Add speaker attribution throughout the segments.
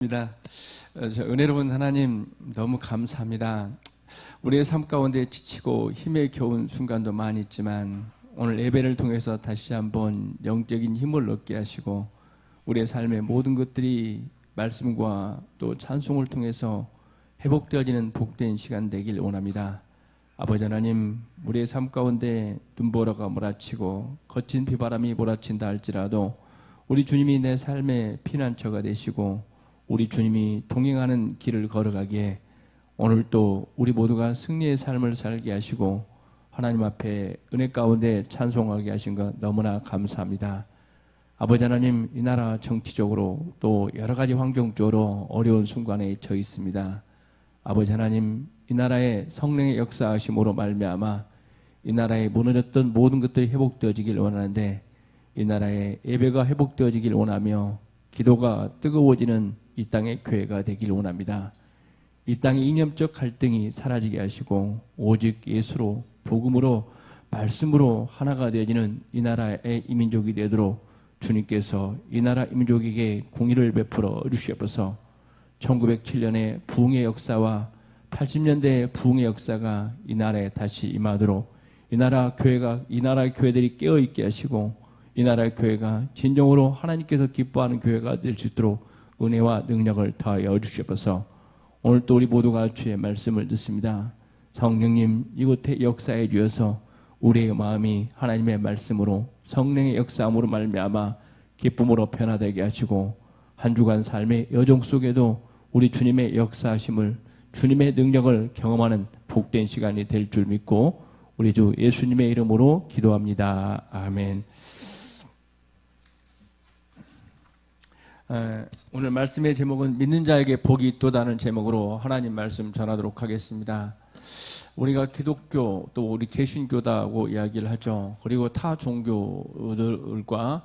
Speaker 1: 입니다. 은혜로운 하나님 너무 감사합니다. 우리의 삶 가운데 지치고 힘에 겨운 순간도 많이 있지만 오늘 예배를 통해서 다시 한번 영적인 힘을 얻게 하시고 우리의 삶의 모든 것들이 말씀과 또 찬송을 통해서 회복되어지는 복된 시간 되길 원합니다. 아버지 하나님, 우리의 삶 가운데 눈보라가 몰아치고 거친 비바람이 몰아친다 할지라도 우리 주님이 내 삶의 피난처가 되시고 우리 주님이 동행하는 길을 걸어가기에 오늘 또 우리 모두가 승리의 삶을 살게 하시고 하나님 앞에 은혜 가운데 찬송하게 하신 것 너무나 감사합니다. 아버지 하나님, 이 나라 정치적으로 또 여러 가지 환경적으로 어려운 순간에 처해 있습니다. 아버지 하나님, 이 나라의 성령의 역사하심으로 말미암아 이 나라에 무너졌던 모든 것들이 회복되어지길 원하는데 이 나라의 예배가 회복되어지길 원하며 기도가 뜨거워지는 이 땅의 교회가 되길 원합니다. 이 땅의 이념적 갈등이 사라지게 하시고 오직 예수로 복음으로 말씀으로 하나가 되어지는 이 나라의 이민족이 되도록 주님께서 이 나라 이민족에게 공의를 베풀어 주시옵소서. 1907년의 부흥의 역사와 80년대의 부흥의 역사가 이 나라에 다시 임하도록 이 나라 교회들이 깨어있게 하시고 이 나라의 교회가 진정으로 하나님께서 기뻐하는 교회가 될 수 있도록 은혜와 능력을 더하여 주시옵소서. 오늘 또 우리 모두가 주의 말씀을 듣습니다. 성령님, 이곳에 역사해 주셔서 우리의 마음이 하나님의 말씀으로 성령의 역사함으로 말미암아 기쁨으로 변화되게 하시고 한 주간 삶의 여정 속에도 우리 주님의 역사하심을, 주님의 능력을 경험하는 복된 시간이 될 줄 믿고 우리 주 예수님의 이름으로 기도합니다. 아멘. 오늘 말씀의 제목은 믿는 자에게 복이 있도다는 제목으로 하나님 말씀 전하도록 하겠습니다. 우리가 기독교 또 우리 개신교다고 이야기를 하죠. 그리고 타 종교들과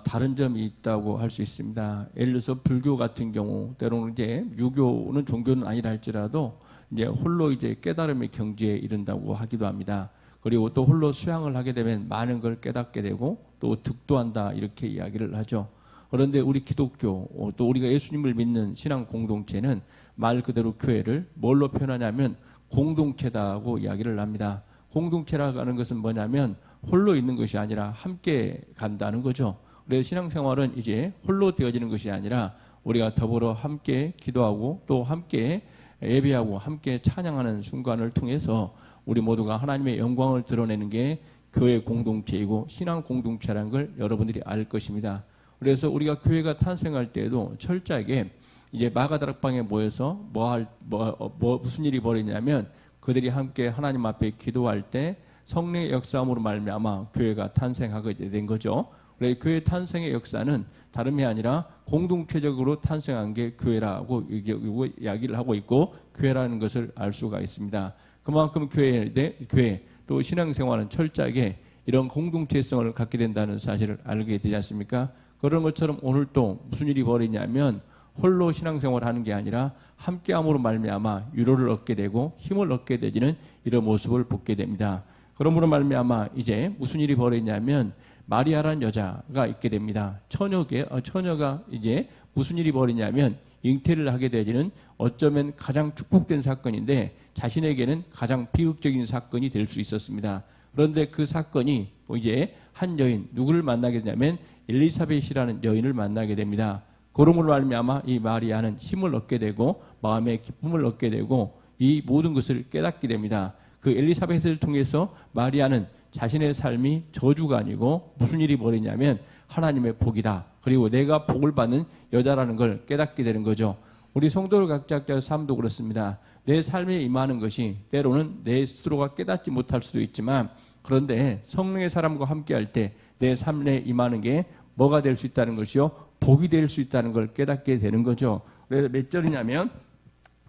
Speaker 1: 다른 점이 있다고 할 수 있습니다. 예를 들어서 불교 같은 경우 때로는 이제 유교는 종교는 아니라 할지라도 이제 홀로 이제 깨달음의 경지에 이른다고 하기도 합니다. 그리고 또 홀로 수양을 하게 되면 많은 걸 깨닫게 되고 또 득도한다 이렇게 이야기를 하죠. 그런데 우리 기독교 또 우리가 예수님을 믿는 신앙 공동체는 말 그대로 교회를 뭘로 표현하냐면 공동체다고 이야기를 합니다. 공동체라고 하는 것은 뭐냐면 홀로 있는 것이 아니라 함께 간다는 거죠. 그래서 신앙생활은 이제 홀로 되어지는 것이 아니라 우리가 더불어 함께 기도하고 또 함께 예배하고 함께 찬양하는 순간을 통해서 우리 모두가 하나님의 영광을 드러내는 게 교회 공동체이고 신앙 공동체라는 걸 여러분들이 알 것입니다. 그래서 우리가 교회가 탄생할 때에도 철저하게 이제 마가다락방에 모여서 무슨 일이 벌어지냐면 그들이 함께 하나님 앞에 기도할 때 성령의 역사함으로 말미암아 교회가 탄생하게 된 거죠. 그래서 교회 탄생의 역사는 다름이 아니라 공동체적으로 탄생한 게 교회라고 이야기를 하고 있고 교회라는 것을 알 수가 있습니다. 그만큼 교회 또 신앙생활은 철저하게 이런 공동체성을 갖게 된다는 사실을 알게 되지 않습니까? 그런 것처럼 오늘 또 무슨 일이 벌어지냐면 홀로 신앙생활을 하는 게 아니라 함께함으로 말미암아 위로를 얻게 되고 힘을 얻게 되지는 이런 모습을 보게 됩니다. 그러므로 말미암아 이제 무슨 일이 벌어지냐면 마리아라는 여자가 있게 됩니다. 처녀가 이제 무슨 일이 벌어지냐면 잉태를 하게 되지는 어쩌면 가장 축복된 사건인데 자신에게는 가장 비극적인 사건이 될 수 있었습니다. 그런데 그 사건이 이제 한 여인 누구를 만나게 되냐면 엘리사벳이라는 여인을 만나게 됩니다. 그러므로 말미암아 이 마리아는 힘을 얻게 되고 마음의 기쁨을 얻게 되고 이 모든 것을 깨닫게 됩니다. 그 엘리사벳을 통해서 마리아는 자신의 삶이 저주가 아니고 무슨 일이 벌이냐면 하나님의 복이다. 그리고 내가 복을 받는 여자라는 걸 깨닫게 되는 거죠. 우리 성도들 각자의 삶도 그렇습니다. 내 삶에 임하는 것이 때로는 내 스스로가 깨닫지 못할 수도 있지만 그런데 성령의 사람과 함께 할 때 내 삶에 임하는 게 뭐가 될 수 있다는 것이요? 복이 될 수 있다는 걸 깨닫게 되는 거죠. 그래서 몇 절이냐면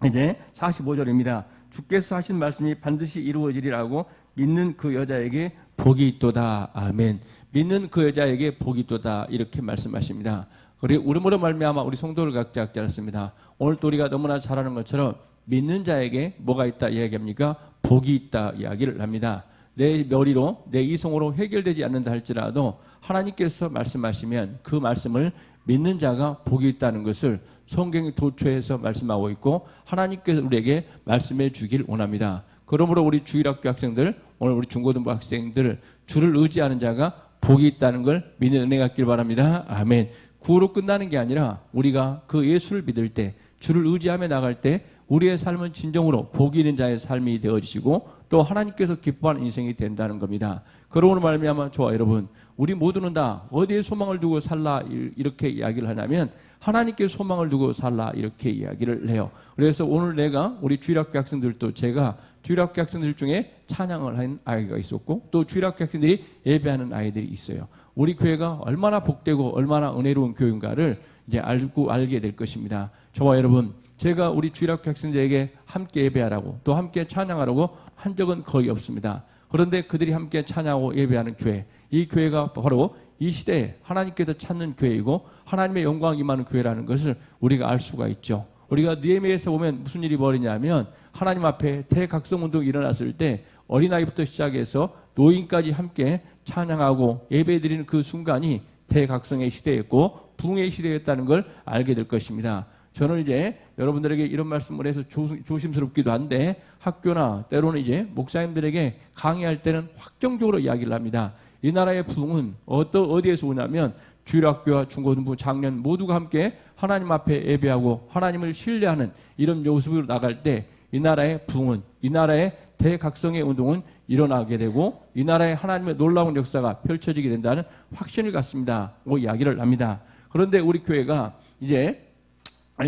Speaker 1: 이제 45절입니다. 주께서 하신 말씀이 반드시 이루어지리라고 믿는 그 여자에게 복이 있도다. 아멘. 믿는 그 여자에게 복이 있도다. 이렇게 말씀하십니다. 그리고 우리로 말미암아 우리 성도를 각자 알았습니다. 오늘 또 우리가 너무나 잘 아는 것처럼 믿는 자에게 뭐가 있다 이야기합니까? 복이 있다 이야기를 합니다. 내 머리로 내 이성으로 해결되지 않는다 할지라도 하나님께서 말씀하시면 그 말씀을 믿는 자가 복이 있다는 것을 성경이 도처에서 말씀하고 있고 하나님께서 우리에게 말씀해 주길 원합니다. 그러므로 우리 주일학교 학생들, 오늘 우리 중고등부 학생들, 주를 의지하는 자가 복이 있다는 걸 믿는 은혜가 있길 바랍니다. 아멘. 구호로 끝나는 게 아니라 우리가 그 예수를 믿을 때, 주를 의지하며 나갈 때 우리의 삶은 진정으로 복이 있는 자의 삶이 되어지시고 또 하나님께서 기뻐하는 인생이 된다는 겁니다. 그러므로 말미암아 저와 여러분, 우리 모두는 다 어디에 소망을 두고 살라 이렇게 이야기를 하냐면 하나님께 소망을 두고 살라 이렇게 이야기를 해요. 그래서 오늘 내가 우리 주일학교 학생들도 제가 주일학교 학생들 중에 찬양을 한 아이가 있었고 또 주일학교 학생들이 예배하는 아이들이 있어요. 우리 교회가 얼마나 복되고 얼마나 은혜로운 교회인가를 이제 알게 될 것입니다. 저와 여러분, 제가 우리 주일학교 학생들에게 함께 예배하라고 또 함께 찬양하라고 한 적은 거의 없습니다. 그런데 그들이 함께 찬양하고 예배하는 교회, 이 교회가 바로 이 시대에 하나님께서 찾는 교회이고 하나님의 영광이 임하는 교회라는 것을 우리가 알 수가 있죠. 우리가 느헤미야에서 보면 무슨 일이 벌이냐면 하나님 앞에 대각성운동이 일어났을 때 어린아이부터 시작해서 노인까지 함께 찬양하고 예배드리는 그 순간이 대각성의 시대였고 부흥의 시대였다는 걸 알게 될 것입니다. 저는 이제 여러분들에게 이런 말씀을 해서 조심스럽기도 한데 학교나 때로는 이제 목사님들에게 강의할 때는 확정적으로 이야기를 합니다. 이 나라의 부흥은 어디에서 오냐면 주일학교와 중고등부 장년 모두가 함께 하나님 앞에 예배하고 하나님을 신뢰하는 이런 모습으로 나갈 때 이 나라의 부흥은, 이 나라의 대각성의 운동은 일어나게 되고 이 나라의 하나님의 놀라운 역사가 펼쳐지게 된다는 확신을 갖습니다. 이야기를 합니다. 그런데 우리 교회가 이제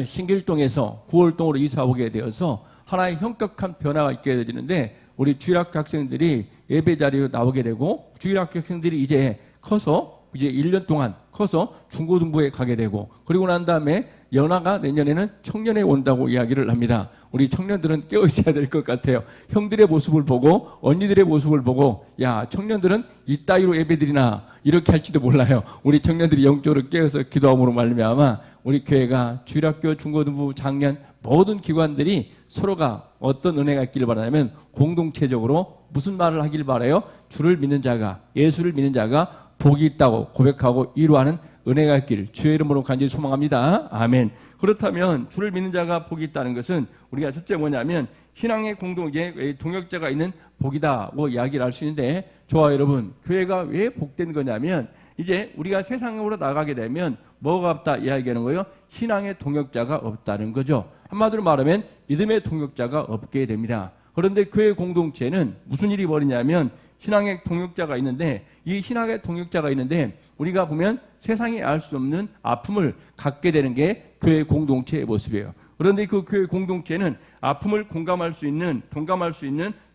Speaker 1: 신길동에서 구월동으로 이사 오게 되어서 하나의 현격한 변화가 있게 되는데 우리 주일학교 학생들이 예배 자리로 나오게 되고 주일학교 학생들이 이제 커서 이제 1년 동안 커서 중고등부에 가게 되고 그리고 난 다음에 연하가 내년에는 청년에 온다고 이야기를 합니다. 우리 청년들은 깨어 있어야 될 것 같아요. 형들의 모습을 보고 언니들의 모습을 보고 야 청년들은 이따위로 예배드리나 이렇게 할지도 몰라요. 우리 청년들이 영적으로 깨어서 기도함으로 말미암아 우리 교회가 주일학교 중고등부 장년 모든 기관들이 서로가 어떤 은혜가 있기를 바라냐면 공동체적으로 무슨 말을 하길 바라요? 주를 믿는 자가 예수를 믿는 자가 복이 있다고 고백하고 이루하는 은혜가 있기를 주의 이름으로 간절히 소망합니다. 아멘. 그렇다면 주를 믿는 자가 복이 있다는 것은 우리가 첫째 뭐냐면 신앙의 공동체에 동역자가 있는 복이다고 이야기를 할 수 있는데 저와 여러분 교회가 왜 복된 거냐면 이제 우리가 세상으로 나가게 되면 뭐가 없다 이야기하는 거예요? 신앙의 동역자가 없다는 거죠. 한마디로 말하면 믿음의 동역자가 없게 됩니다. 그런데 교회 공동체는 무슨 일이 벌이냐면 신앙의 동역자가 있는데 이 신앙의 동역자가 있는데 우리가 보면 세상이 알 수 없는 아픔을 갖게 되는 게 교회 공동체의 모습이에요. 그런데 그 교회 공동체는 아픔을 동감할 수 있는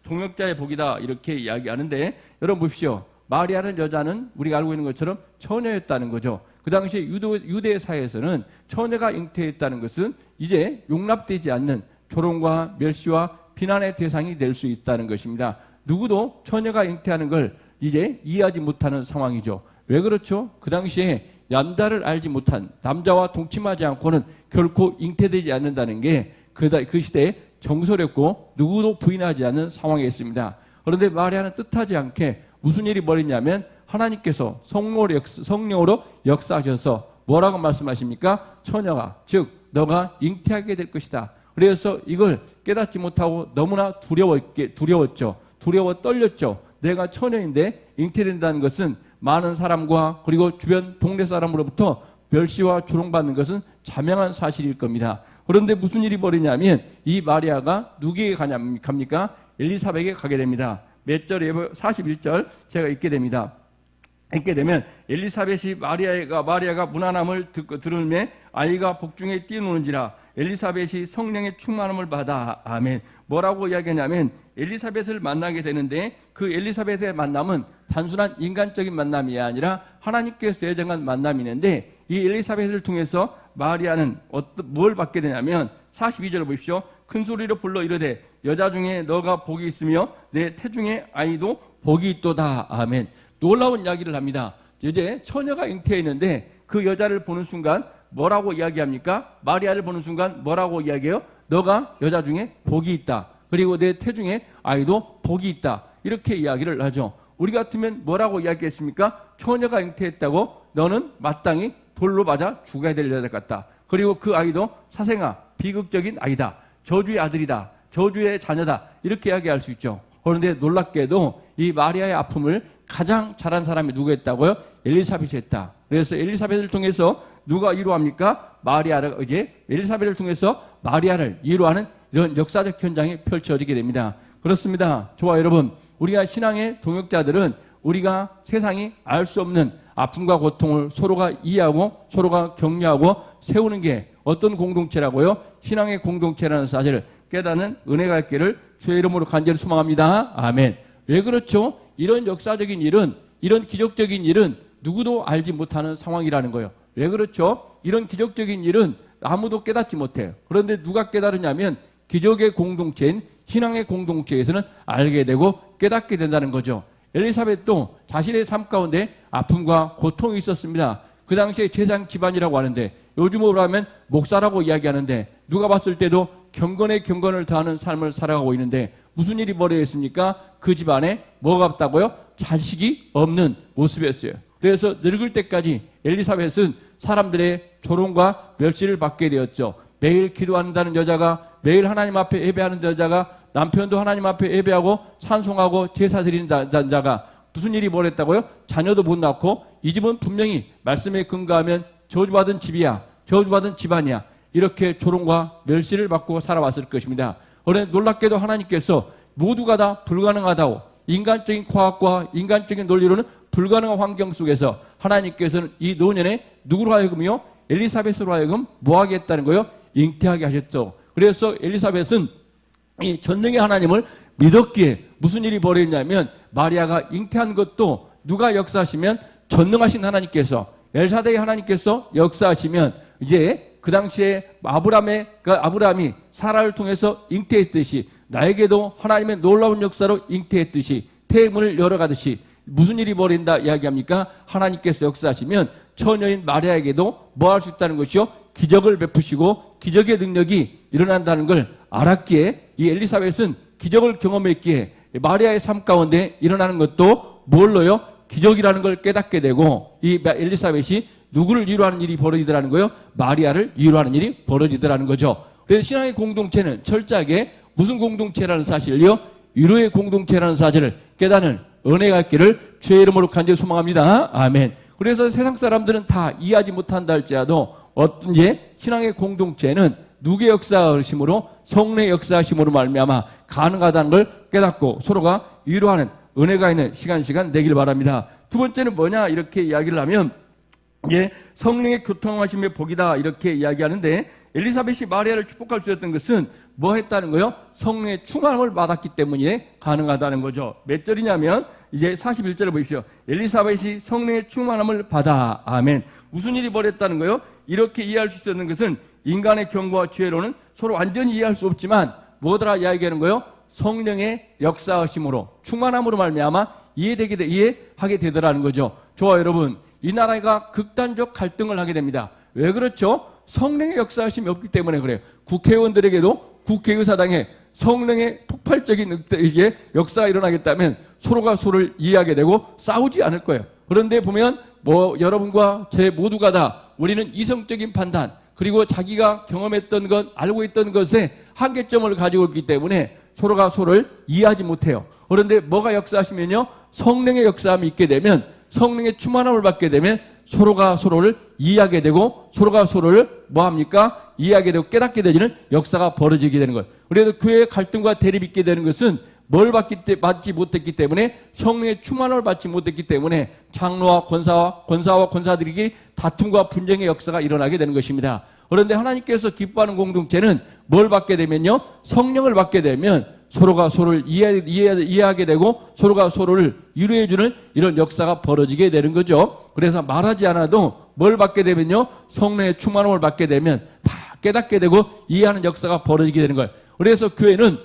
Speaker 1: 동역자의 복이다 이렇게 이야기하는데 여러분 보십시오. 마리아라는 여자는 우리가 알고 있는 것처럼 처녀였다는 거죠. 그 당시 유대 사회에서는 처녀가 잉태했다는 것은 이제 용납되지 않는 조롱과 멸시와 비난의 대상이 될 수 있다는 것입니다. 누구도 처녀가 잉태하는 걸 이제 이해하지 못하는 상황이죠. 왜 그렇죠? 그 당시에 남자를 알지 못한 남자와 동침하지 않고는 결코 잉태되지 않는다는 게 그 시대에 정설했고 누구도 부인하지 않는 상황에 있습니다. 그런데 마리아는 뜻하지 않게 무슨 일이 벌이냐면 하나님께서 성령으로 역사하셔서 뭐라고 말씀하십니까? 처녀가 즉 너가 잉태하게 될 것이다. 그래서 이걸 깨닫지 못하고 너무나 두려웠죠. 두려워 떨렸죠. 내가 처녀인데 잉태된다는 것은 많은 사람과 그리고 주변 동네 사람으로부터 멸시와 조롱받는 것은 자명한 사실일 겁니다. 그런데 무슨 일이 벌이냐면 이 마리아가 누구에게 갑니까? 엘리사벳에게 가게 됩니다. 몇 절에 41절 제가 읽게 됩니다. 읽게 되면 엘리사벳이 마리아가 무난함을 들으매 아이가 복중에 뛰노는지라 엘리사벳이 성령의 충만함을 받아. 아멘. 뭐라고 이야기하냐면 엘리사벳을 만나게 되는데 그 엘리사벳의 만남은 단순한 인간적인 만남이 아니라 하나님께서 예정한 만남이 있는데 이 엘리사벳을 통해서 마리아는 뭘 받게 되냐면 42절 보십시오. 큰 소리로 불러 이르되 여자 중에 너가 복이 있으며 내 태중의 아이도 복이 있도다. 아멘. 놀라운 이야기를 합니다. 이제 처녀가 잉태했는데 그 여자를 보는 순간 뭐라고 이야기합니까? 마리아를 보는 순간 뭐라고 이야기해요? 너가 여자 중에 복이 있다. 그리고 내 태중에 아이도 복이 있다. 이렇게 이야기를 하죠. 우리 같으면 뭐라고 이야기했습니까? 처녀가 잉태했다고 너는 마땅히 돌로 맞아 죽어야 될 여자 같다. 그리고 그 아이도 사생아, 비극적인 아이다, 저주의 아들이다, 저주의 자녀다, 이렇게 이야기할 수 있죠. 그런데 놀랍게도 이 마리아의 아픔을 가장 잘한 사람이 누구였다고요? 엘리사벳이 했다. 그래서 엘리사벳을 통해서 누가 위로합니까? 마리아를, 이제 엘리사벳을 통해서 마리아를 위로하는 이런 역사적 현장이 펼쳐지게 됩니다. 그렇습니다. 저와 여러분, 우리가 신앙의 동역자들은 우리가 세상이 알 수 없는 아픔과 고통을 서로가 이해하고 서로가 격려하고 세우는 게 어떤 공동체라고요? 신앙의 공동체라는 사실을 깨닫는 은혜가 있기를 주의 이름으로 간절히 소망합니다. 아멘. 왜 그렇죠? 이런 역사적인 일은, 이런 기적적인 일은 누구도 알지 못하는 상황이라는 거예요. 왜 그렇죠? 이런 기적적인 일은 아무도 깨닫지 못해요. 그런데 누가 깨달으냐면 기적의 공동체인 신앙의 공동체에서는 알게 되고 깨닫게 된다는 거죠. 엘리사벳도 자신의 삶 가운데 아픔과 고통이 있었습니다. 그 당시에 제사장 집안이라고 하는데 요즘으로 하면 목사라고 이야기하는데 누가 봤을 때도 경건에 경건을 다하는 삶을 살아가고 있는데 무슨 일이 벌어졌습니까? 그 집안에 뭐가 없다고요? 자식이 없는 모습이었어요. 그래서 늙을 때까지 엘리사벳은 사람들의 조롱과 멸시를 받게 되었죠. 매일 기도한다는 여자가, 매일 하나님 앞에 예배하는 여자가, 남편도 하나님 앞에 예배하고 찬송하고 제사 드리는 자가 무슨 일이 벌어졌다고요? 자녀도 못 낳고 이 집은 분명히 말씀에 근거하면 저주받은 집이야, 저주받은 집안이야, 이렇게 조롱과 멸시를 받고 살아왔을 것입니다. 그런데 놀랍게도 하나님께서 모두가 다 불가능하다고, 인간적인 과학과 인간적인 논리로는 불가능한 환경 속에서 하나님께서는 이 노년에 누구로 하여금요? 엘리사벳으로 하여금 뭐 하게 했다는 거예요? 잉태하게 하셨죠. 그래서 엘리사벳은 이 전능의 하나님을 믿었기에 무슨 일이 벌어졌냐면 마리아가 잉태한 것도 누가 역사하시면 전능하신 하나님께서, 엘사데의 하나님께서 역사하시면 이제 그 당시에 아브라함이 사라를 통해서 잉태했듯이 나에게도 하나님의 놀라운 역사로 잉태했듯이 태문을 열어가듯이 무슨 일이 벌어진다 이야기합니까? 하나님께서 역사하시면 처녀인 마리아에게도 뭐 할 수 있다는 것이요? 기적을 베푸시고 기적의 능력이 일어난다는 걸 알았기에 이 엘리사벳은 기적을 경험했기에 마리아의 삶 가운데 일어나는 것도 뭘로요? 기적이라는 걸 깨닫게 되고 이 엘리사벳이 누구를 위로하는 일이 벌어지더라는 거예요? 마리아를 위로하는 일이 벌어지더라는 거죠. 그래서 신앙의 공동체는 철저하게 무슨 공동체라는 사실을요? 위로의 공동체라는 사실을 깨닫는 은혜가 있기를 주의 이름으로 간절히 소망합니다. 아멘. 그래서 세상 사람들은 다 이해하지 못한다 할지라도 이제 신앙의 공동체는 누구의 역사하심으로, 성령의 역사하심으로 말미암아 가능하다는 걸 깨닫고 서로가 위로하는 은혜가 있는 시간 되길 바랍니다. 두 번째는 뭐냐 이렇게 이야기를 하면 이제 성령의 교통하심의 복이다 이렇게 이야기하는데 엘리사벳이 마리아를 축복할 수 있었던 것은 뭐 했다는 거예요? 성령의 충만함을 받았기 때문에 가능하다는 거죠. 몇 절이냐면 이제 41절을 보십시오. 엘리사벳이 성령의 충만함을 받아. 아멘. 무슨 일이 벌어졌다는 거예요? 이렇게 이해할 수 있었는 것은 인간의 경고와 지혜로는 서로 완전히 이해할 수 없지만 뭐더라 이야기하는 거예요? 성령의 역사하심으로, 충만함으로 말미암아 이해하게 되더라는 거죠. 저와 여러분, 이 나라가 극단적 갈등을 하게 됩니다. 왜 그렇죠? 성령의 역사하심이 없기 때문에 그래요. 국회의원들에게도 국회의사당에 성령의 폭발적인 역사가 일어나겠다면 서로가 서로를 이해하게 되고 싸우지 않을 거예요. 그런데 보면 여러분과 제 모두가 다 우리는 이성적인 판단 그리고 자기가 경험했던 것, 알고 있던 것에 한계점을 가지고 있기 때문에 서로가 서로를 이해하지 못해요. 그런데 뭐가 역사하시면요? 성령의 역사함이 있게 되면, 성령의 충만함을 받게 되면 서로가 서로를 이해하게 되고 서로가 서로를 뭐합니까? 이해하게 되고 깨닫게 되는 역사가 벌어지게 되는 거예요. 그래서 교회의 갈등과 대립이 있게 되는 것은 뭘 받지 못했기 때문에, 성령의 충만함을 받지 못했기 때문에 장로와 권사와 권사들에게 다툼과 분쟁의 역사가 일어나게 되는 것입니다. 그런데 하나님께서 기뻐하는 공동체는 뭘 받게 되면요? 성령을 받게 되면 서로가 서로를 이해하게 되고 서로가 서로를 위로해주는 이런 역사가 벌어지게 되는 거죠. 그래서 말하지 않아도 뭘 받게 되면요? 성령의 충만함을 받게 되면 다 깨닫게 되고 이해하는 역사가 벌어지게 되는 거예요. 그래서 교회는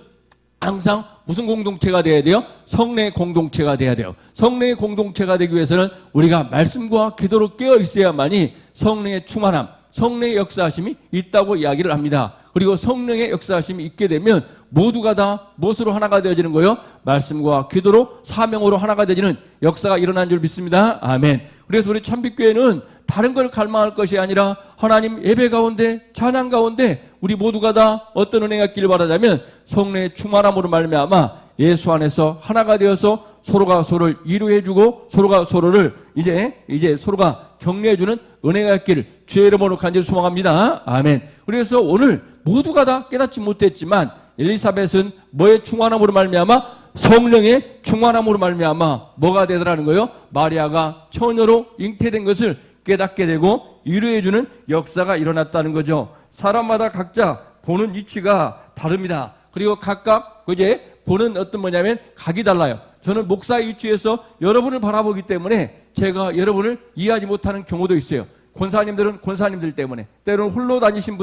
Speaker 1: 항상 무슨 공동체가 돼야 돼요? 성령의 공동체가 돼야 돼요. 성령의 공동체가 되기 위해서는 우리가 말씀과 기도로 깨어 있어야만이 성령의 충만함, 성령의 역사하심이 있다고 이야기를 합니다. 그리고 성령의 역사하심이 있게 되면 모두가 다 무엇으로 하나가 되어지는 거예요? 말씀과 기도로 사명으로 하나가 되어지는 역사가 일어난 줄 믿습니다. 아멘. 그래서 우리 참빛교회는 다른 걸 갈망할 것이 아니라 하나님 예배 가운데 찬양 가운데 우리 모두가 다 어떤 은혜가 있기를 바라자면 성령의 충만함으로 말미암아 예수 안에서 하나가 되어서 서로가 서로를 위로해주고 서로가 서로를 이제 서로가 격려해주는 은혜가 있기를 주의 이름으로 간절히 소망합니다. 아멘. 그래서 오늘 모두가 다 깨닫지 못했지만 엘리사벳은 뭐의 충만함으로 말미암아? 성령의 충만함으로 말미암아 뭐가 되더라는 거예요? 마리아가 처녀로 잉태된 것을 깨닫게 되고 위로해주는 역사가 일어났다는 거죠. 사람마다 각자 보는 위치가 다릅니다. 그리고 각각 이제 보는 어떤 뭐냐면 각이 달라요. 저는 목사의 위치에서 여러분을 바라보기 때문에 제가 여러분을 이해하지 못하는 경우도 있어요. 권사님들은 권사님들 때문에, 때로는 홀로 다니신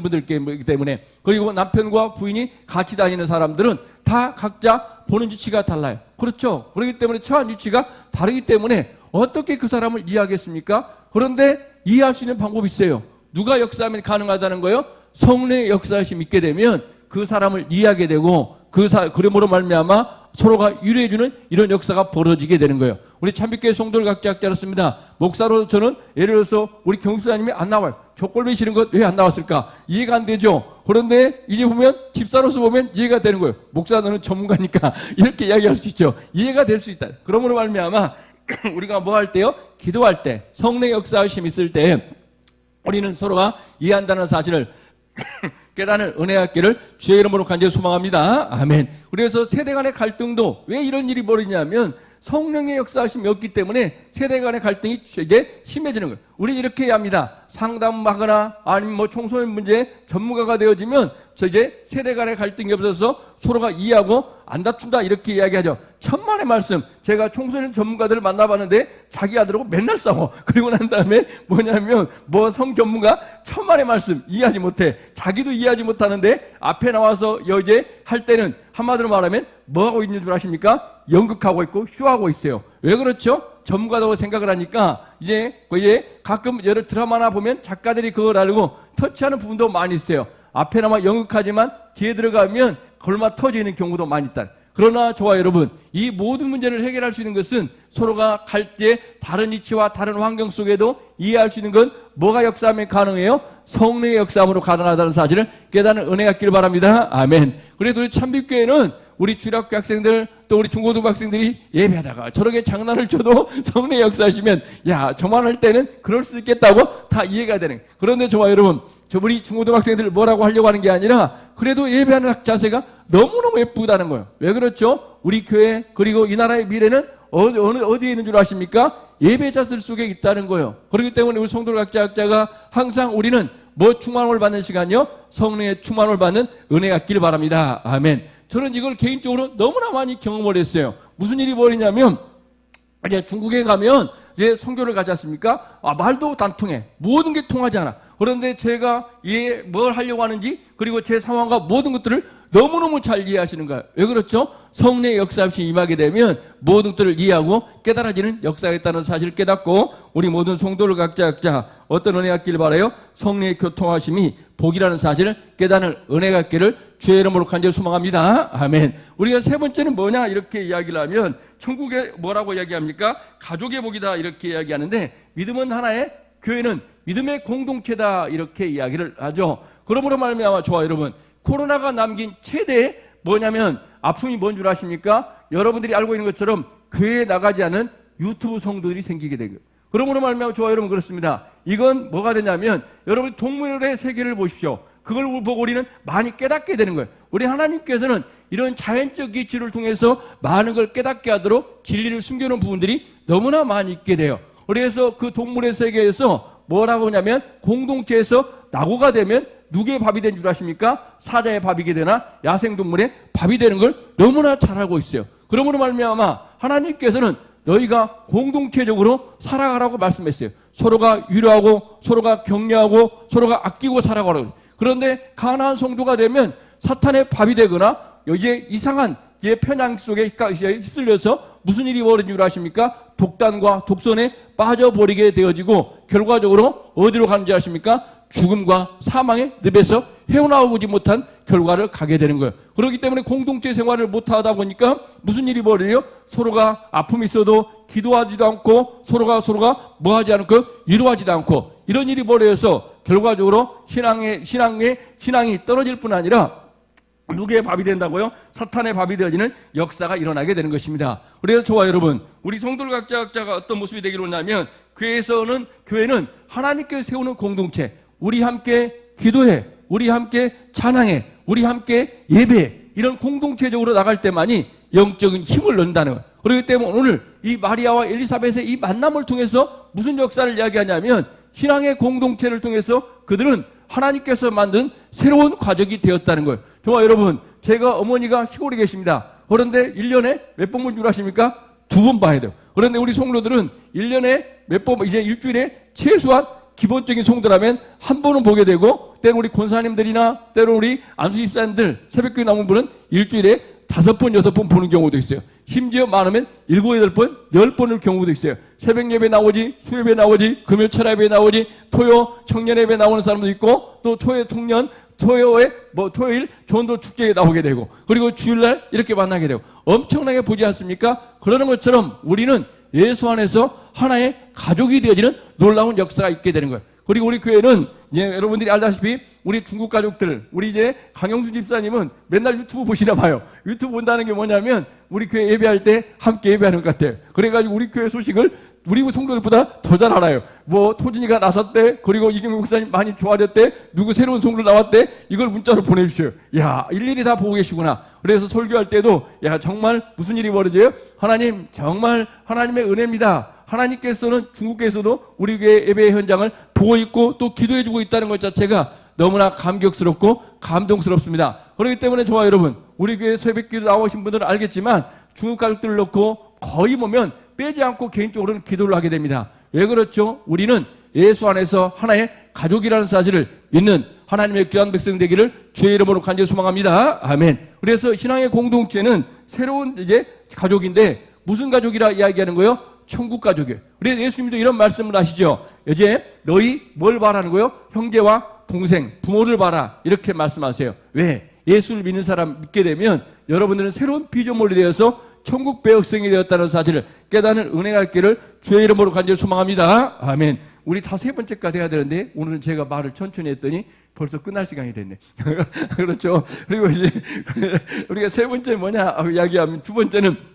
Speaker 1: 분들이기 때문에, 그리고 남편과 부인이 같이 다니는 사람들은 다 각자 보는 위치가 달라요. 그렇죠? 그렇기 때문에 처한 위치가 다르기 때문에 어떻게 그 사람을 이해하겠습니까? 그런데 이해할 수 있는 방법이 있어요. 누가 역사하면 가능하다는 거예요? 성령의 역사하심 있게 되면 그 사람을 이해하게 되고 그러므로 말미암아 서로가 위로해주는 이런 역사가 벌어지게 되는 거예요. 우리 참빛교회 성도를 각자 알았습니다. 목사로 저는 예를 들어서 우리 경수사님이 안 나와요. 저 꼴보기 싫은 것 왜 안 나왔을까? 이해가 안 되죠. 그런데 이제 보면 집사로서 보면 이해가 되는 거예요. 목사 너는 전문가니까 이렇게 이야기할 수 있죠. 이해가 될 수 있다. 그러므로 말미암아 우리가 뭐 할 때요? 기도할 때 성령의 역사하심이 있을 때 우리는 서로가 이해한다는 사실을 깨닫는 은혜가 있기를 주의 이름으로 간절히 소망합니다. 아멘. 그래서 세대 간의 갈등도 왜 이런 일이 벌어지냐면 성령의 역사하심이 없기 때문에 세대 간의 갈등이 이제 심해지는 거예요. 우리 이렇게 해야 합니다. 상담하거나 아니면 뭐 청소년 문제 전문가가 되어지면 저 이제 세대 간의 갈등이 없어서 서로가 이해하고 안 다툰다 이렇게 이야기하죠. 천만의 말씀. 제가 청소년 전문가들을 만나봤는데 자기 아들하고 맨날 싸워. 그리고 난 다음에 뭐냐면 뭐 성 전문가 천만의 말씀 이해하지 못해. 자기도 이해하지 못하는데 앞에 나와서 이제 할 때는 한마디로 말하면 뭐 하고 있는 줄 아십니까? 연극하고 있고 쇼하고 있어요. 왜 그렇죠? 전문가라고 생각을 하니까 이제 가끔 여러 드라마나 보면 작가들이 그걸 알고 터치하는 부분도 많이 있어요. 앞에 나마 연극하지만 뒤에 들어가면 걸마 터지는 경우도 많이 있다. 그러나 저와 여러분, 이 모든 문제를 해결할 수 있는 것은 서로가 갈 때 다른 위치와 다른 환경 속에도 이해할 수 있는 건 뭐가 역사하면 가능해요? 성령의 역사함으로 가능하다는 사실을 깨닫는 은혜가 있기를 바랍니다. 아멘. 그래도 우리 참빛교회는 우리 주일학교 학생들 또 우리 중고등부 학생들이 예배하다가 저렇게 장난을 쳐도 성령의 역사하시면 야 저만 할 때는 그럴 수 있겠다고 다 이해가 되는. 그런데 저와 여러분, 우리 중고등부 학생들 뭐라고 하려고 하는 게 아니라 그래도 예배하는 자세가 너무너무 예쁘다는 거예요. 왜 그렇죠? 우리 교회 그리고 이 나라의 미래는 어디에 있는 줄 아십니까? 예배자들 속에 있다는 거예요. 그렇기 때문에 우리 성도 각자가 항상 우리는 뭐 충만함을 받는 시간이요? 성령의 충만함을 받는 은혜가 있기를 바랍니다. 아멘. 저는 이걸 개인적으로 너무나 많이 경험을 했어요. 무슨 일이 벌이냐면 이제 중국에 가면 이제 선교를 가지 않습니까? 말도 안 통해. 모든 게 통하지 않아. 그런데 제가 뭘 하려고 하는지 그리고 제 상황과 모든 것들을 너무너무 잘 이해하시는 거예요. 왜 그렇죠? 성령의 역사 없이 임하게 되면 모든 것들을 이해하고 깨달아지는 역사가 있다는 사실을 깨닫고 우리 모든 성도를 각자 어떤 은혜가 있기를 바라요? 성령의 교통하심이 복이라는 사실을 깨닫는 은혜가 있기를 주의 이름으로 간절히 소망합니다. 아멘. 우리가 세 번째는 뭐냐 이렇게 이야기를 하면 천국에 뭐라고 이야기합니까? 가족의 복이다 이렇게 이야기하는데 믿음은 하나의 교회는 믿음의 공동체다 이렇게 이야기를 하죠. 그러므로 말미암아 저와 여러분 코로나가 남긴 최대 뭐냐면 아픔이 뭔 줄 아십니까? 여러분들이 알고 있는 것처럼 교회에 나가지 않은 유튜브 성도들이 생기게 되고 그러므로 말미암아 저와 여러분 그렇습니다. 이건 뭐가 되냐면 여러분 동물의 세계를 보십시오. 그걸 보고 우리는 많이 깨닫게 되는 거예요. 우리 하나님께서는 이런 자연적 이치를 통해서 많은 걸 깨닫게 하도록 진리를 숨겨놓은 부분들이 너무나 많이 있게 돼요. 그래서 그 동물의 세계에서 뭐라고 하냐면 공동체에서 낙오가 되면 누구의 밥이 된 줄 아십니까? 사자의 밥이게 되나 야생동물의 밥이 되는 걸 너무나 잘 알고 있어요. 그러므로 말미암아 하나님께서는 너희가 공동체적으로 살아가라고 말씀했어요. 서로가 위로하고 서로가 격려하고 서로가 아끼고 살아가라고. 그런데 가난한 성도가 되면 사탄의 밥이 되거나 이제 이상한 편향 속에 휩쓸려서 무슨 일이 벌어진 줄 아십니까? 독단과 독선에 빠져버리게 되어지고 결과적으로 어디로 가는지 아십니까? 죽음과 사망의 늪에서 헤어나오지 못한 결과를 가게 되는 거예요. 그렇기 때문에 공동체 생활을 못하다 보니까 무슨 일이 벌어요? 서로가 아픔이 있어도 기도하지도 않고 서로가 뭐하지 않고 위로하지도 않고 이런 일이 벌어져서 결과적으로 신앙이 떨어질 뿐 아니라 누구의 밥이 된다고요? 사탄의 밥이 되어지는 역사가 일어나게 되는 것입니다. 그래서 저와 여러분, 우리 성도들 각자가 어떤 모습이 되기로 하냐면 교회는 하나님께 세우는 공동체, 우리 함께 기도해, 우리 함께 찬양해, 우리 함께 예배해, 이런 공동체적으로 나갈 때만이 영적인 힘을 얻는다는 거예요. 그렇기 때문에 오늘 이 마리아와 엘리사벳의 이 만남을 통해서 무슨 역사를 이야기하냐면 신앙의 공동체를 통해서 그들은 하나님께서 만든 새로운 가족이 되었다는 거예요. 저와 여러분, 제가 어머니가 시골에 계십니다. 그런데 1년에 몇 번 분주를 하십니까? 2번 봐야 돼요. 그런데 우리 성도들은 1년에 몇 번, 이제 일주일에 최소한 기본적인 성도라면 한 번은 보게 되고, 때로 우리 권사님들이나 때로 우리 안수집사님들, 새벽교회 나온 분은 일주일에 5번, 6번 보는 경우도 있어요. 심지어 많으면 7, 8번, 10번을 경우도 있어요. 새벽 예배 나오지, 수예배 나오지, 금요 철야배 나오지, 토요 청년 예배 나오는 사람도 있고, 또 토요 청년, 토요일 전도 축제에 나오게 되고, 그리고 주일날 이렇게 만나게 되고, 엄청나게 보지 않습니까? 그러는 것처럼 우리는 예수 안에서 하나의 가족이 되어지는 놀라운 역사가 있게 되는 거예요. 그리고 우리 교회는 이제 여러분들이 알다시피 우리 중국 가족들, 우리 이제 강영수 집사님은 맨날 유튜브 보시나 봐요. 유튜브 본다는 게 뭐냐면 우리 교회 예배할 때 함께 예배하는 것 같아요. 그래가지고 우리 교회 소식을 우리 성도들보다 더 잘 알아요. 뭐 토진이가 나섰대, 그리고 이경국 목사님 많이 좋아졌대, 누구 새로운 성도 나왔대, 이걸 문자로 보내주셔요. 야, 일일이 다 보고 계시구나. 그래서 설교할 때도 야, 정말 무슨 일이 벌어져요? 하나님, 정말 하나님의 은혜입니다. 하나님께서는 중국에서도 우리 교회 예배 현장을 보고 있고 또 기도해주고 있다는 것 자체가 너무나 감격스럽고 감동스럽습니다. 그렇기 때문에 저와 여러분, 우리 교회 새벽기도 나오신 분들은 알겠지만 중국 가족들을 놓고 거의 보면 빼지 않고 개인적으로는 기도를 하게 됩니다. 왜 그렇죠? 우리는 예수 안에서 하나의 가족이라는 사실을 믿는 하나님의 귀한 백성 되기를 주의 이름으로 간절히 소망합니다. 아멘. 그래서 신앙의 공동체는 새로운 이제 가족인데 무슨 가족이라 이야기하는 거예요? 천국 가족이에요. 그래서 예수님도 이런 말씀을 하시죠. 이제 너희 뭘 바라는 거예요? 형제와 동생, 부모를 봐라. 이렇게 말씀하세요. 왜? 예수를 믿는 사람 믿게 되면 여러분들은 새로운 피조물이 되어서 천국 백성이 되었다는 사실을 깨닫는 은혜가 있기를 주의 이름으로 간절히 소망합니다. 아멘. 우리 다 3번째까지 해야 되는데 오늘은 제가 말을 천천히 했더니 벌써 끝날 시간이 됐네. 그렇죠. 그리고 이제 우리가 3번째 뭐냐 이야기하면 2번째는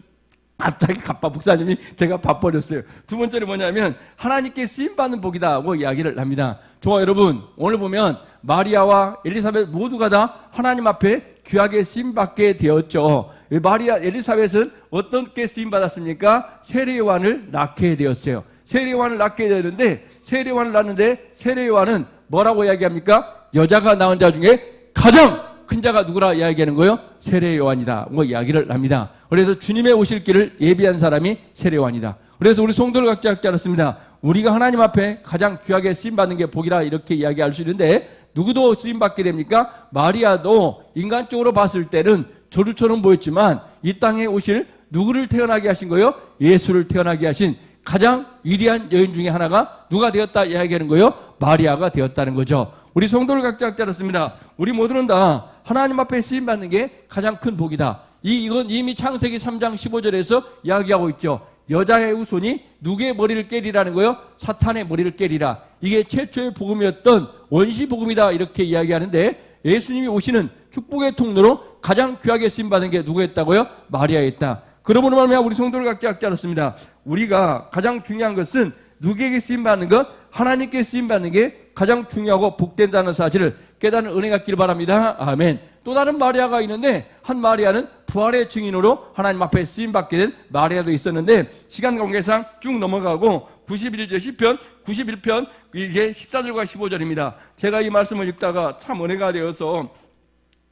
Speaker 1: 갑자기 갑바 목사님이 제가 바빠졌어요. 2번째는 뭐냐면 하나님께 쓰임받는 복이다고 이야기를 합니다. 저와 여러분, 오늘 보면 마리아와 엘리사벳 모두가 다 하나님 앞에 귀하게 쓰임받게 되었죠. 마리아, 엘리사벳은 어떻게 쓰임받았습니까? 세례요한을 낳게 되었어요. 세례요한을 낳게 되었는데 세례요한을 낳는데 세례요한은 뭐라고 이야기합니까? 여자가 낳은 자 중에 가장 큰 자가 누구라 이야기하는 거예요? 세례요한이다. 뭐 이야기를 합니다. 그래서 주님의 오실 길을 예비한 사람이 세례요한이다. 그래서 우리 성도를 각자 알았습니다. 우리가 하나님 앞에 가장 귀하게 쓰임받는 게 복이라 이렇게 이야기할 수 있는데 누구도 쓰임받게 됩니까? 마리아도 인간적으로 봤을 때는 저주처럼 보였지만 이 땅에 오실 누구를 태어나게 하신 거예요? 예수를 태어나게 하신 가장 위대한 여인 중에 하나가 누가 되었다 이야기하는 거예요? 마리아가 되었다는 거죠. 우리 성도를 각자 알았습니다. 우리 모두는 다 하나님 앞에 쓰임받는 게 가장 큰 복이다. 이건 이미 창세기 3장 15절에서 이야기하고 있죠. 여자의 후손이 누구의 머리를 깨리라는 거예요? 사탄의 머리를 깨리라. 이게 최초의 복음이었던 원시 복음이다 이렇게 이야기하는데 예수님이 오시는 축복의 통로로 가장 귀하게 쓰임받은 게 누구였다고요? 마리아였다. 그러므로 말미암아 우리 성도를 각자 알았습니다. 우리가 가장 중요한 것은 누구에게 쓰임받는 것? 하나님께 쓰임받는 게 가장 중요하고 복된다는 사실을 깨닫는 은혜가 있기를 바랍니다. 아멘. 또 다른 마리아가 있는데 한 마리아는 부활의 증인으로 하나님 앞에 쓰임받게 된 마리아도 있었는데 시간 관계상 쭉 넘어가고 91절 시편 91편 이게 14절과 15절입니다. 제가 이 말씀을 읽다가 참 은혜가 되어서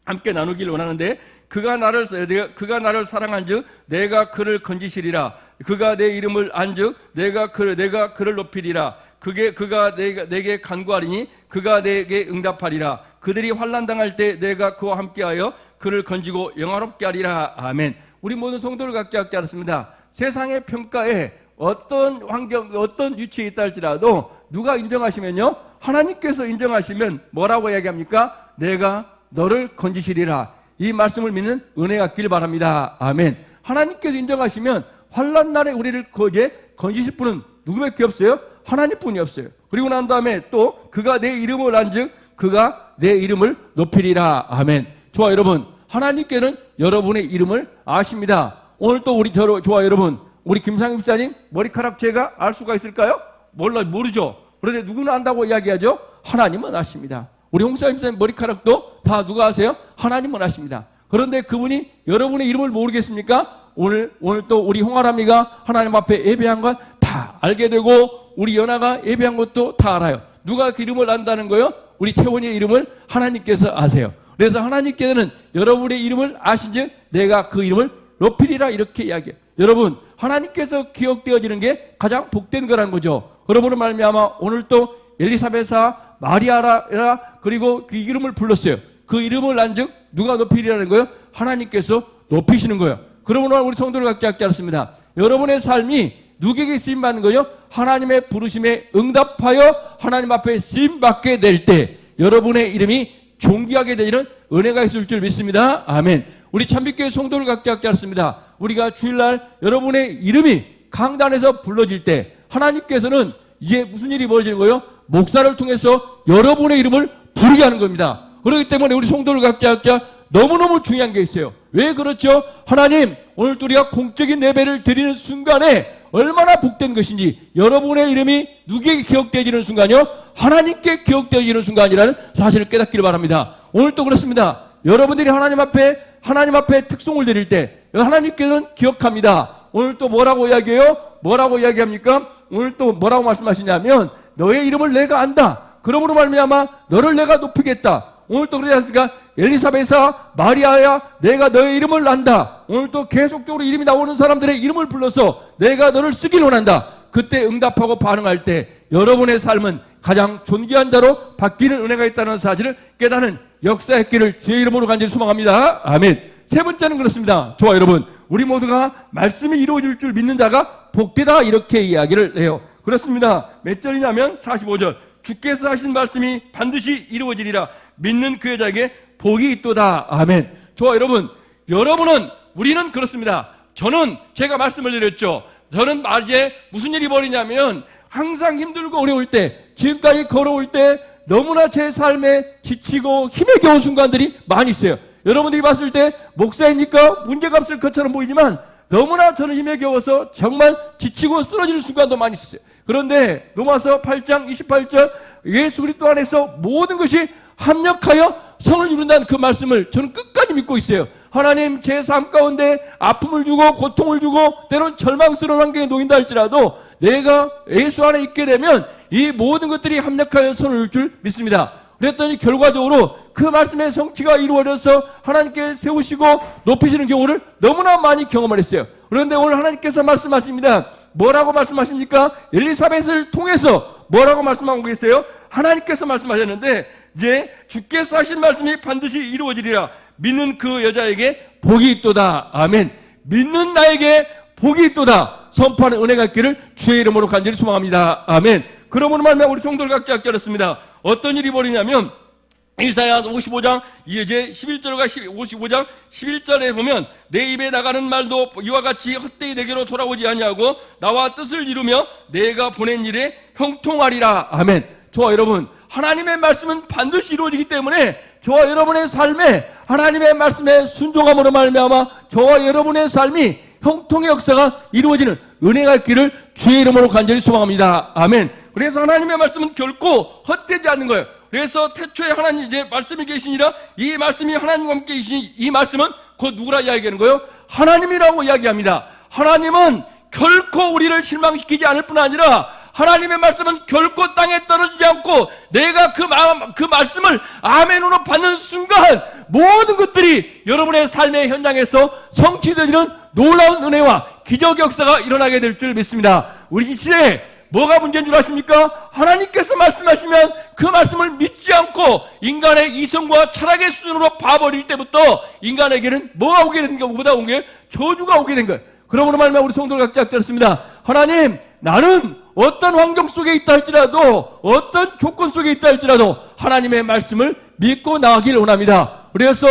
Speaker 1: 함께 나누기를 원하는데 그가 나를 사랑한즉 내가 그를 건지시리라. 그가 내 이름을 안즉 내가 그를 높이리라. 그가 내게 간구하리니 그가 내게 응답하리라. 그들이 환난 당할 때 내가 그와 함께하여 그를 건지고 영화롭게 하리라. 아멘. 우리 모든 성도를 각자 알았습니다. 세상의 평가에 어떤 환경, 어떤 위치에 있다 할지라도 누가 인정하시면요, 하나님께서 인정하시면 뭐라고 이야기합니까? 내가 너를 건지시리라. 이 말씀을 믿는 은혜 갖길 바랍니다. 아멘. 하나님께서 인정하시면 환난 날에 우리를 건지실 분은 누구밖에 없어요? 하나님뿐이 없어요. 그리고 난 다음에 또 그가 내 이름을 안즉 그가 내 이름을 높이리라. 아멘. 좋아 여러분, 하나님께는 여러분의 이름을 아십니다. 오늘 또 좋아 여러분, 우리 김상임 목사님 머리카락 제가 알 수가 있을까요? 모르죠. 그런데 누구는 안다고 이야기하죠? 하나님은 아십니다. 우리 홍사임 목사님 머리카락도 다 누가 아세요? 하나님은 아십니다. 그런데 그분이 여러분의 이름을 모르겠습니까? 오늘 또 우리 홍아람이가 하나님 앞에 예배한 건 다 알게 되고 우리 연아가 예배한 것도 다 알아요. 누가 그 이름을 안다는 거요? 우리 채원이의 이름을 하나님께서 아세요. 그래서 하나님께서는 여러분의 이름을 아신즉 내가 그 이름을 높이리라 이렇게 이야기해요. 여러분, 하나님께서 기억되어지는 게 가장 복된 거라는 거죠. 여러분은 말미암아 오늘 또 엘리사벳아 마리아라 그리고 그 이름을 불렀어요. 그 이름을 안즉 누가 높이리라는 거예요? 하나님께서 높이시는 거예요. 그러므로 우리 성도를 갖지 않습니다. 여러분의 삶이 누구에게 쓰임받는 거예요? 하나님의 부르심에 응답하여 하나님 앞에 쓰임받게 될 때 여러분의 이름이 존귀하게 되는 은혜가 있을 줄 믿습니다. 아멘. 우리 참빛교회 성도를 갖지 않습니다. 우리가 주일날 여러분의 이름이 강단에서 불러질 때 하나님께서는 이제 무슨 일이 벌어지는 거예요? 목사를 통해서 여러분의 이름을 부르게 하는 겁니다. 그렇기 때문에 우리 성도를 각자 너무너무 중요한 게 있어요. 왜 그렇죠? 하나님, 오늘 우리가 공적인 예배를 드리는 순간에 얼마나 복된 것인지 여러분의 이름이 누구에게 기억되어지는 순간이요? 하나님께 기억되어지는 순간이라는 사실을 깨닫기를 바랍니다. 오늘 또 그렇습니다. 여러분들이 하나님 앞에 특송을 드릴 때 하나님께서는 기억합니다. 오늘 또 뭐라고 이야기해요? 뭐라고 이야기합니까? 오늘 또 뭐라고 말씀하시냐면 너의 이름을 내가 안다. 그러므로 말미암아 너를 내가 높이겠다. 오늘 또 그러지 않습니까? 엘리사벳아 마리아야 내가 너의 이름을 안다. 오늘 또 계속적으로 이름이 나오는 사람들의 이름을 불러서 내가 너를 쓰길 원한다. 그때 응답하고 반응할 때 여러분의 삶은 가장 존귀한 자로 바뀌는 은혜가 있다는 사실을 깨닫는 역사의 길을 주의 이름으로 간절히 소망합니다. 아멘. 세 번째는 그렇습니다. 좋아 여러분, 우리 모두가 말씀이 이루어질 줄 믿는 자가 복되다 이렇게 이야기를 해요. 그렇습니다. 몇 절이냐면 45절. 주께서 하신 말씀이 반드시 이루어지리라. 믿는 그 여자에게 복이 있도다. 아멘. 좋아 여러분, 우리는 그렇습니다. 저는 제가 말씀을 드렸죠. 저는 이제 무슨 일이 벌이냐면 항상 힘들고 어려울 때, 지금까지 걸어올 때 너무나 제 삶에 지치고 힘에 겨운 순간들이 많이 있어요. 여러분들이 봤을 때 목사이니까 문제가 없을 것처럼 보이지만 너무나 저는 힘에 겨워서 정말 지치고 쓰러지는 순간도 많이 있었어요. 그런데 로마서 8장 28절 예수 그리스도 안에서 모든 것이 합력하여 성을 이룬다는 그 말씀을 저는 끝까지 믿고 있어요. 하나님 제 삶 가운데 아픔을 주고 고통을 주고 때론 절망스러운 환경에 놓인다 할지라도 내가 예수 안에 있게 되면 이 모든 것들이 합력하여 성을 이룰 줄 믿습니다. 그랬더니 결과적으로 그 말씀의 성취가 이루어져서 하나님께 세우시고 높이시는 경우를 너무나 많이 경험을 했어요. 그런데 오늘 하나님께서 말씀하십니다. 뭐라고 말씀하십니까? 엘리사벳을 통해서 뭐라고 말씀하고 계세요? 하나님께서 말씀하셨는데 이제 주께서 하신 말씀이 반드시 이루어지리라. 믿는 그 여자에게 복이 있도다. 아멘. 믿는 나에게 복이 있도다. 선포하는 은혜가 있기를 주의 이름으로 간절히 소망합니다. 아멘. 그러므로 말미암아 우리 성도를 각자 깨닫습니다. 어떤 일이 벌이냐면 이사야 55장 이제 11절과 55장 11절에 보면 내 입에 나가는 말도 이와 같이 헛되이 내게로 돌아오지 아니하고 나와 뜻을 이루며 내가 보낸 일에 형통하리라. 아멘. 저와 여러분, 하나님의 말씀은 반드시 이루어지기 때문에 저와 여러분의 삶에 하나님의 말씀에 순종함으로 말미암아 저와 여러분의 삶이 형통의 역사가 이루어지는 은혜가 있기를 주의 이름으로 간절히 소망합니다. 아멘. 그래서 하나님의 말씀은 결코 헛되지 않는 거예요. 그래서 태초에 하나님 이제 말씀이 계시니라 이 말씀이 하나님과 함께 계시니 이 말씀은 곧 누구라 이야기하는 거예요? 하나님이라고 이야기합니다. 하나님은 결코 우리를 실망시키지 않을 뿐 아니라 하나님의 말씀은 결코 땅에 떨어지지 않고 내가 그 말씀을 아멘으로 받는 순간 모든 것들이 여러분의 삶의 현장에서 성취되는 놀라운 은혜와 기적 역사가 일어나게 될 줄 믿습니다. 우리 이 시대에 뭐가 문제인 줄 아십니까? 하나님께서 말씀하시면 그 말씀을 믿지 않고 인간의 이성과 철학의 수준으로 봐버릴 때부터 인간에게는 뭐가 오게 되는 게 보다 온 게 저주가 오게 된 거예요. 그러므로 말미암아 우리 성도를 각자 들었습니다. 하나님 나는 어떤 환경 속에 있다 할지라도, 어떤 조건 속에 있다 할지라도 하나님의 말씀을 믿고 나가길 원합니다. 그래서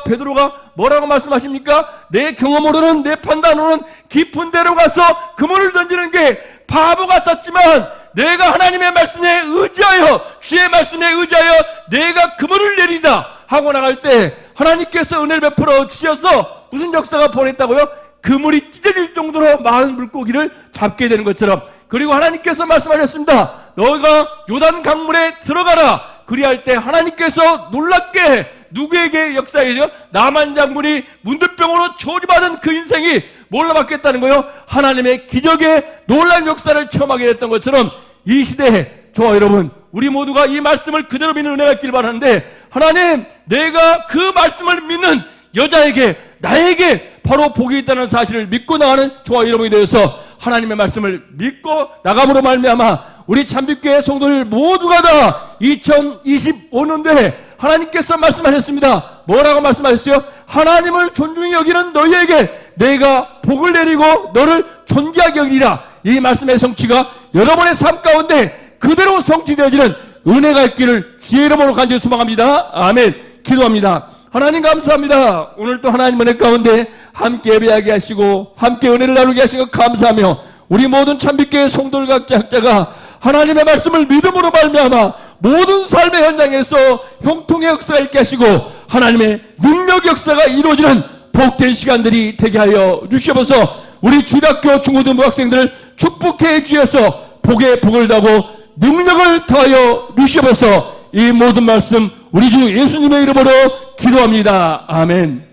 Speaker 1: 베드로가 뭐라고 말씀하십니까? 내 경험으로는, 내 판단으로는 깊은 데로 가서 그물을 던지는 게 바보 같았지만, 내가 하나님의 말씀에 의지하여, 주의 말씀에 의지하여 내가 그물을 내리다 하고 나갈 때 하나님께서 은혜를 베풀어 주셔서 무슨 역사가 벌어졌다고요? 그물이 찢어질 정도로 많은 물고기를 잡게 되는 것처럼. 그리고 하나님께서 말씀하셨습니다. 너가 요단 강물에 들어가라. 그리할 때 하나님께서 놀랍게 누구에게 역사해죠? 나만 장군이 문둥병으로 조리받은 그 인생이 뭘로 바뀌었다는 거예요? 하나님의 기적의 놀라운 역사를 체험하게 됐던 것처럼 이 시대에 저와 여러분, 우리 모두가 이 말씀을 그대로 믿는 은혜가 있길 바라는데, 하나님, 내가 그 말씀을 믿는 여자에게, 나에게 바로 복이 있다는 사실을 믿고 나가는 저와 여러분이 되어서 하나님의 말씀을 믿고 나감으로 말미암아 우리 참빛교회 성도들 모두가 다 2025년도에 하나님께서 말씀하셨습니다. 뭐라고 말씀하셨어요? 하나님을 존중히 여기는 너희에게 내가 복을 내리고 너를 존귀하게 여기리라. 이 말씀의 성취가 여러분의 삶 가운데 그대로 성취되어지는 은혜가 있기를 주의 이름으로 간절히 소망합니다. 아멘. 기도합니다. 하나님 감사합니다. 오늘 또 하나님 은혜 가운데 함께 예배하게 하시고 함께 은혜를 나누게 하시고 감사하며 우리 모든 참빛교회 성도들 각자 학자가 하나님의 말씀을 믿음으로 말미암아 모든 삶의 현장에서 형통의 역사가 있게 하시고 하나님의 능력 역사가 이루어지는 복된 시간들이 되게 하여 주시옵소서. 우리 주일학교 중고등부 학생들을 축복해 주셔서 복에 복을 다고 능력을 더하여 주시옵소서. 이 모든 말씀 우리 주 예수님의 이름으로 기도합니다. 아멘.